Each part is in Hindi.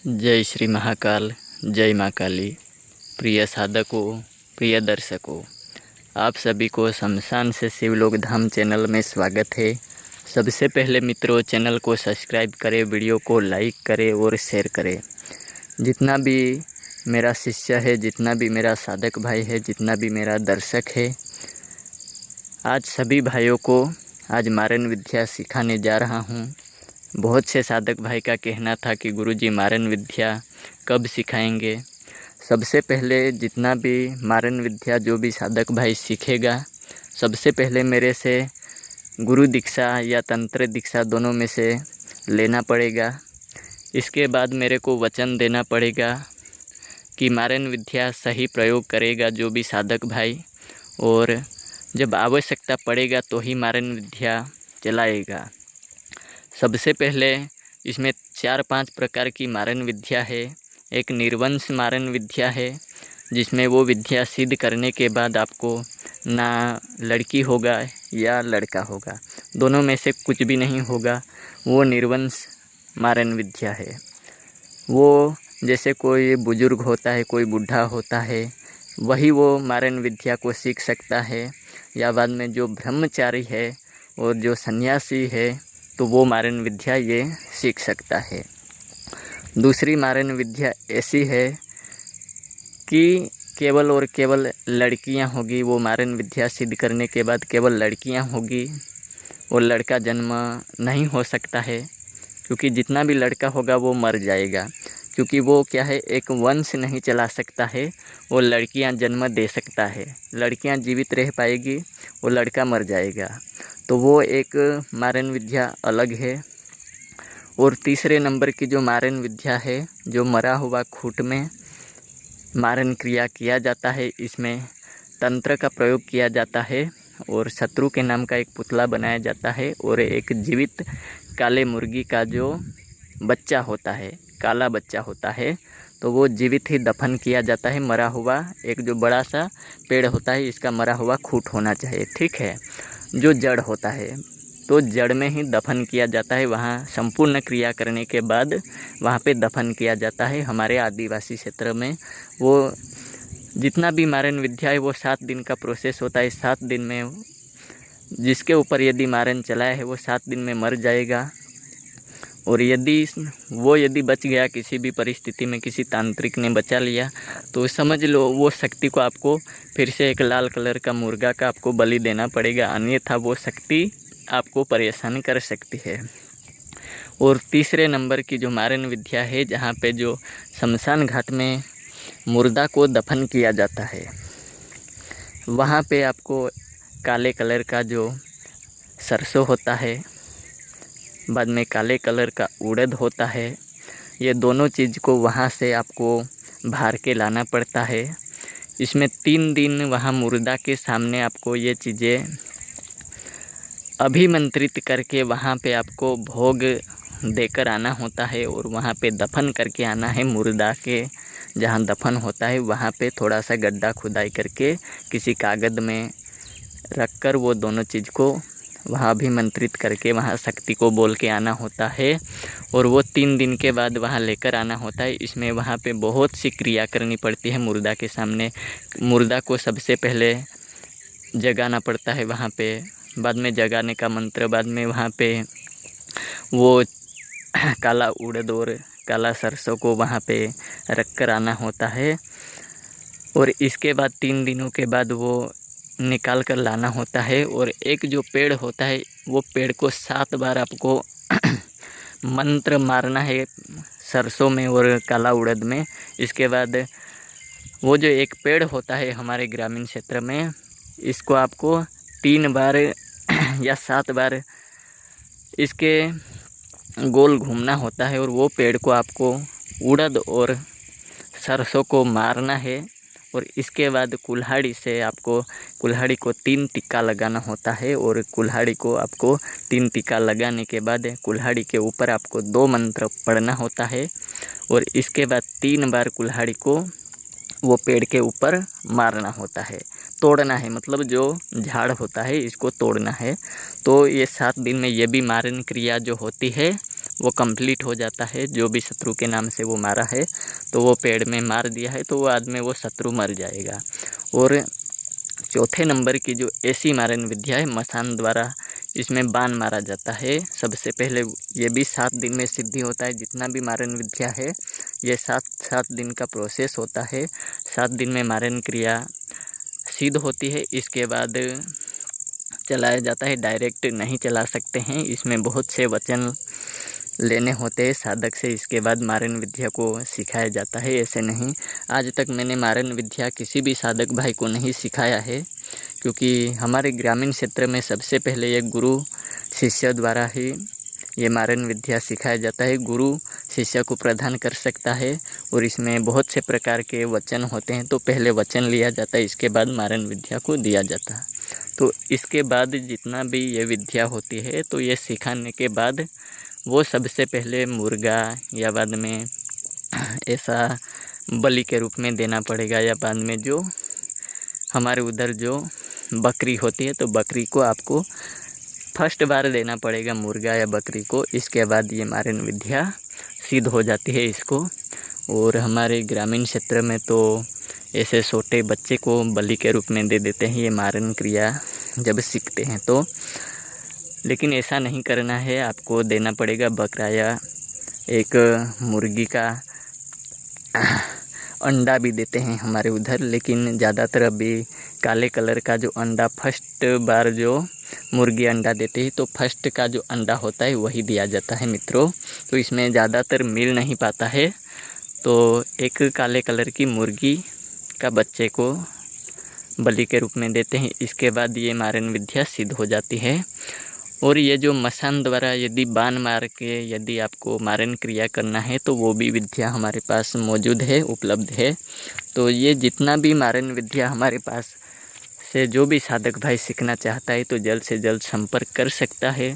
जय श्री महाकाल, जय माँ काली। प्रिय साधकों, प्रिय दर्शकों, आप सभी को शमशान से शिवलोक धाम चैनल में स्वागत है। सबसे पहले मित्रों, चैनल को सब्सक्राइब करें, वीडियो को लाइक करें और शेयर करें। जितना भी मेरा शिष्य है, जितना भी मेरा साधक भाई है, जितना भी मेरा दर्शक है, आज सभी भाइयों को आज मारन विद्या सिखाने जा रहा हूँ। बहुत से साधक भाई का कहना था कि गुरुजी मारन विद्या कब सिखाएंगे। सबसे पहले जितना भी मारन विद्या जो भी साधक भाई सीखेगा, सबसे पहले मेरे से गुरु दीक्षा या तंत्र दीक्षा दोनों में से लेना पड़ेगा। इसके बाद मेरे को वचन देना पड़ेगा कि मारन विद्या सही प्रयोग करेगा जो भी साधक भाई, और जब आवश्यकता पड़ेगा तो ही मारन विद्या चलाएगा। सबसे पहले इसमें 4-5 प्रकार की मारन विद्या है। एक निर्वंश मारन विद्या है, जिसमें वो विद्या सिद्ध करने के बाद आपको ना लड़की होगा या लड़का होगा, दोनों में से कुछ भी नहीं होगा। वो निर्वंश मारन विद्या है। वो जैसे कोई बुजुर्ग होता है, कोई बूढ़ा होता है, वही वो मारन विद्या को सीख सकता है। या बाद में जो ब्रह्मचारी है और जो सन्यासी है, तो वो मारन विद्या ये सीख सकता है। दूसरी मारन विद्या ऐसी है कि केवल और केवल लड़कियां होगी। वो मारन विद्या सिद्ध करने के बाद केवल लड़कियां होगी और लड़का जन्म नहीं हो सकता है, क्योंकि जितना भी लड़का होगा वो मर जाएगा। क्योंकि वो क्या है, एक वंश नहीं चला सकता है, वो लड़कियां जन्म दे सकता है। लड़कियां जीवित रह पाएगी और लड़का मर जाएगा, तो वो एक मारन विद्या अलग है। और तीसरे नंबर की जो मारन विद्या है, जो मरा हुआ खूंट में मारन क्रिया किया जाता है, इसमें तंत्र का प्रयोग किया जाता है और शत्रु के नाम का एक पुतला बनाया जाता है और एक जीवित काले मुर्गी का जो बच्चा होता है, काला बच्चा होता है, तो वो जीवित ही दफन किया जाता है। मरा हुआ एक जो बड़ा सा पेड़ होता है, इसका मरा हुआ खूंट होना चाहिए, ठीक है, जो जड़ होता है, तो जड़ में ही दफन किया जाता है। वहाँ संपूर्ण क्रिया करने के बाद वहाँ पे दफन किया जाता है। हमारे आदिवासी क्षेत्र में वो जितना भी मारन विद्या है वो 7 दिन का प्रोसेस होता है। 7 दिन में जिसके ऊपर यदि मारन चलाया है वो 7 दिन में मर जाएगा। और यदि बच गया किसी भी परिस्थिति में, किसी तांत्रिक ने बचा लिया, तो समझ लो वो शक्ति को आपको फिर से एक लाल कलर का मुर्गा का आपको बलि देना पड़ेगा, अन्यथा वो शक्ति आपको परेशान कर सकती है। और तीसरे नंबर की जो मारन विद्या है, जहाँ पे जो शमशान घाट में मुर्दा को दफन किया जाता है, वहाँ पे आपको काले कलर का जो सरसों होता है, बाद में काले कलर का उड़द होता है, ये दोनों चीज़ को वहाँ से आपको भार के लाना पड़ता है। इसमें 3 दिन वहाँ मुर्दा के सामने आपको ये चीज़ें अभिमंत्रित करके वहाँ पे आपको भोग देकर आना होता है और वहाँ पे दफन करके आना है। मुर्दा के जहाँ दफन होता है वहाँ पे थोड़ा सा गड्ढा खुदाई करके किसी कागज़ में रखकर वो दोनों चीज़ को वहाँ अभिमंत्रित करके वहाँ शक्ति को बोल के आना होता है और वो 3 दिन के बाद वहाँ लेकर आना होता है। इसमें वहाँ पे बहुत सी क्रिया करनी पड़ती है मुर्दा के सामने। मुर्दा को सबसे पहले जगाना पड़ता है वहाँ पे, बाद में जगाने का मंत्र, बाद में वहाँ पे वो काला उड़द और काला सरसों को वहाँ पे रख कर आना होता है। और इसके बाद 3 दिनों के बाद वो निकाल कर लाना होता है। और एक जो पेड़ होता है, वो पेड़ को 7 बार आपको मंत्र मारना है सरसों में और काला उड़द में। इसके बाद वो जो एक पेड़ होता है हमारे ग्रामीण क्षेत्र में, इसको आपको 3 बार या 7 बार इसके गोल घूमना होता है और वो पेड़ को आपको उड़द और सरसों को मारना है। और इसके बाद कुल्हाड़ी से आपको कुल्हाड़ी को 3 टिक्का लगाना होता है और कुल्हाड़ी को आपको 3 टिक्का लगाने के बाद कुल्हाड़ी के ऊपर आपको 2 मंत्र पढ़ना होता है और इसके बाद 3 बार कुल्हाड़ी को वो पेड़ के ऊपर मारना होता है, तोड़ना है, मतलब जो झाड़ होता है इसको तोड़ना है। तो ये 7 दिन में ये भी मारन क्रिया जो होती है वो कंप्लीट हो जाता है। जो भी शत्रु के नाम से वो मारा है तो वो पेड़ में मार दिया है तो वो आदमी वो शत्रु मर जाएगा। और चौथे नंबर की जो ऐसी मारन विद्या है मसान द्वारा, इसमें बाण मारा जाता है। सबसे पहले ये भी 7 दिन में सिद्धि होता है। जितना भी मारन विद्या है ये 7 दिन का प्रोसेस होता है। 7 दिन में मारन क्रिया सिद्ध होती है। इसके बाद चलाया जाता है, डायरेक्ट नहीं चला सकते हैं। इसमें बहुत से वचन लेने होते हैं साधक से, इसके बाद मारन विद्या को सिखाया जाता है। ऐसे नहीं, आज तक मैंने मारन विद्या किसी भी साधक भाई को नहीं सिखाया है, क्योंकि हमारे ग्रामीण क्षेत्र में सबसे पहले एक गुरु शिष्य द्वारा ही ये मारन विद्या सिखाया जाता है। गुरु शिष्य को प्रदान कर सकता है और इसमें बहुत से प्रकार के वचन होते हैं। तो पहले वचन लिया जाता है, इसके बाद मारन विद्या को दिया जाता है। तो इसके बाद जितना भी ये विद्या होती है तो ये सिखाने के बाद वो सबसे पहले मुर्गा या बाद में ऐसा बलि के रूप में देना पड़ेगा, या बाद में जो हमारे उधर जो बकरी होती है तो बकरी को आपको फर्स्ट बार देना पड़ेगा, मुर्गा या बकरी को। इसके बाद ये मारन विद्या सिद्ध हो जाती है इसको। और हमारे ग्रामीण क्षेत्र में तो ऐसे छोटे बच्चे को बलि के रूप में दे देते हैं ये मारन क्रिया जब सीखते हैं तो। लेकिन ऐसा नहीं करना है, आपको देना पड़ेगा बकरा या एक मुर्गी का अंडा भी देते हैं हमारे उधर। लेकिन ज़्यादातर अभी काले कलर का जो अंडा फर्स्ट बार जो मुर्गी अंडा देती है तो फर्स्ट का जो अंडा होता है वही दिया जाता है मित्रों। तो इसमें ज़्यादातर मिल नहीं पाता है, तो एक काले कलर की मुर्गी का बच्चे को बलि के रूप में देते हैं। इसके बाद ये मारन विद्या सिद्ध हो जाती है। और ये जो मसान द्वारा यदि बाण मार के यदि आपको मारन क्रिया करना है तो वो भी विद्या हमारे पास मौजूद है, उपलब्ध है। तो ये जितना भी मारन विद्या हमारे पास से जो भी साधक भाई सीखना चाहता है तो जल्द से जल्द संपर्क कर सकता है।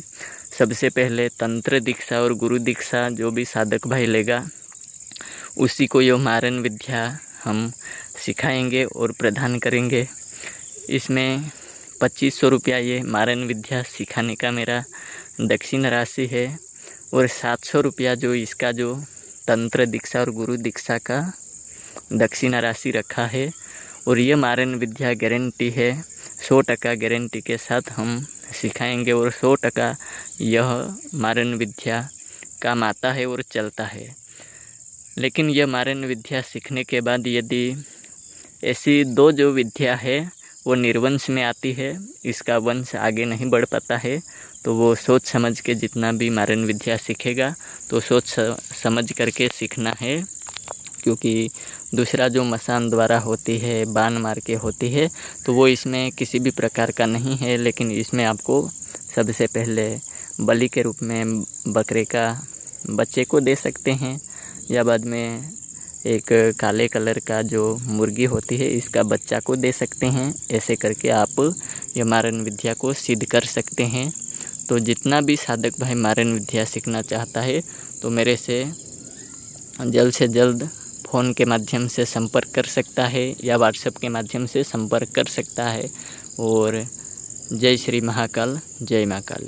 सबसे पहले तंत्र दीक्षा और गुरु दीक्षा जो भी साधक भाई लेगा उसी को ये मारन विद्या हम सिखाएंगे और प्रदान करेंगे। इसमें 2500 रुपया ये मारन विद्या सिखाने का मेरा दक्षिण राशि है, और 700 रुपया जो इसका जो तंत्र दीक्षा और गुरु दीक्षा का दक्षिण राशि रखा है। और ये मारन विद्या गारंटी है, 100% गारंटी के साथ हम सिखाएंगे और 100% यह मारन विद्या काम आता है और चलता है। लेकिन यह मारन विद्या सीखने के बाद यदि ऐसी 2 जो विद्या है वो निर्वंश में आती है, इसका वंश आगे नहीं बढ़ पाता है, तो वो सोच समझ के जितना भी मारन विद्या सीखेगा तो सोच समझ करके सीखना है। क्योंकि दूसरा जो मसान द्वारा होती है, बाण मार के होती है, तो वो इसमें किसी भी प्रकार का नहीं है। लेकिन इसमें आपको सबसे पहले बलि के रूप में बकरे का बच्चे को दे सकते हैं, या बाद में एक काले कलर का जो मुर्गी होती है इसका बच्चा को दे सकते हैं। ऐसे करके आप ये मारन विद्या को सिद्ध कर सकते हैं। तो जितना भी साधक भाई मारन विद्या सीखना चाहता है तो मेरे से जल्द फ़ोन के माध्यम से संपर्क कर सकता है या व्हाट्सएप के माध्यम से संपर्क कर सकता है। और जय श्री महाकाल, जय माँ काली।